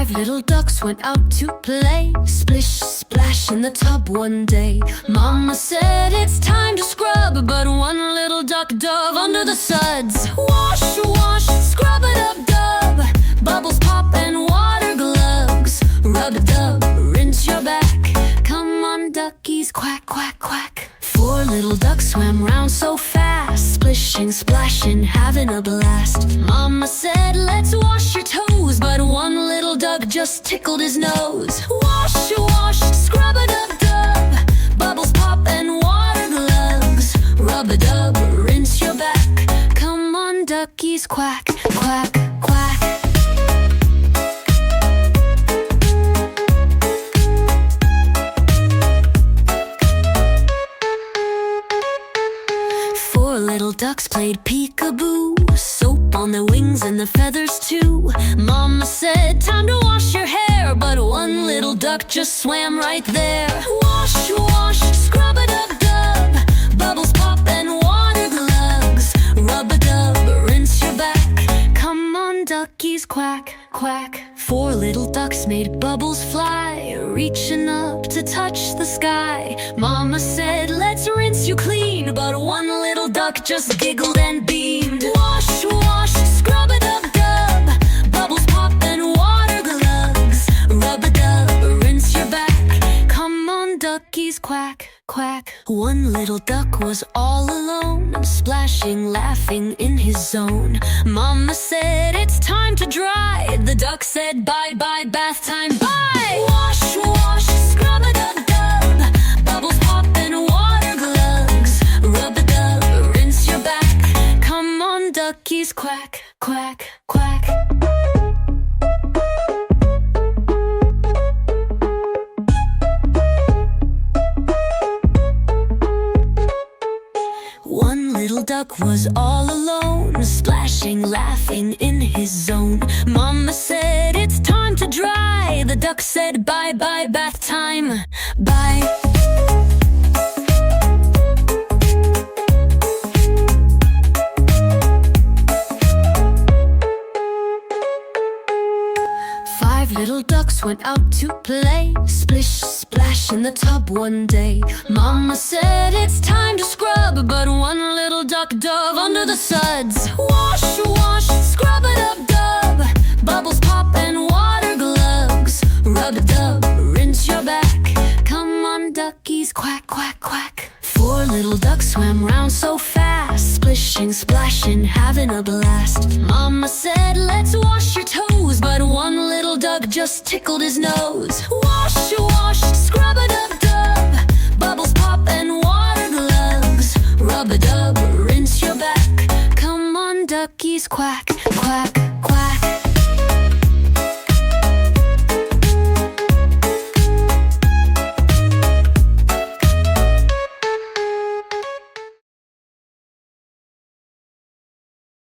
Five little ducks went out to play. Splish, splash in the tub one day. Mama said it's time to scrub, but one little duck dove under the suds. Wash, wash, scrub it up, dub. Bubbles pop and water glugs. Rub a dub, rinse your back. Come on, duckies, quack, quack, quack. Four little ducks swam round so fast, splishing, splashing, having a blast. Mama said, let's wash your toes, but one little duck just tickled his nose. Wash, wash, scrub a dub, dub. Bubbles pop and water glugs. Rub a dub, rinse your back. Come on, duckies, quack, quack, quack. Little ducks played peekaboo, soap on the wings and the feathers too. Mama said, time to wash your hair, but one little duck just swam right there. Wash, wash, scrub a dub, dub. Bubbles pop and water glugs. Rub a dub, rinse your back. Come on, duckies, quack, quack. Four little ducks made bubbles fly, reaching up to touch the sky. Mama said, let's rinse you clean, but one little duck just giggled and beamed. Wash, wash, scrub a dub, dub. Bubbles pop and water glugs. Rub a dub, rinse your back. Come on, duckies, quack, quack. One little duck was all alone, splashing, laughing in his zone. Mama said, it's time to dry. The duck said, bye, bye, bath time, bye. Wash, wash, scrub a dub, dub. Bubbles pop and water glugs. Rub a dub, rinse your back. Come on, duckies, quack, quack, quack. One little duck was all alone, splashing, laughing in his zone. Mama said, it's time to dry. The duck said, bye, bye, bath time, bye. Five little ducks went out to play. Splish, splash in the tub one day. Mama said it's time to scrub, but one little duck dove under the suds. Wash, wash, scrub it up, dub. Bubbles pop and water glugs. Rub a dub, rinse your back. Come on, duckies, quack, quack, quack. Four little ducks swam round so fast, splishing, splashing, having a blast. Mama said, let's wash your toes, but one little duck just tickled his nose. Wash, wash, scrub a dub, dub. Bubbles pop and water glugs. Rub a dub, rinse your back. Come on, duckies, quack, quack.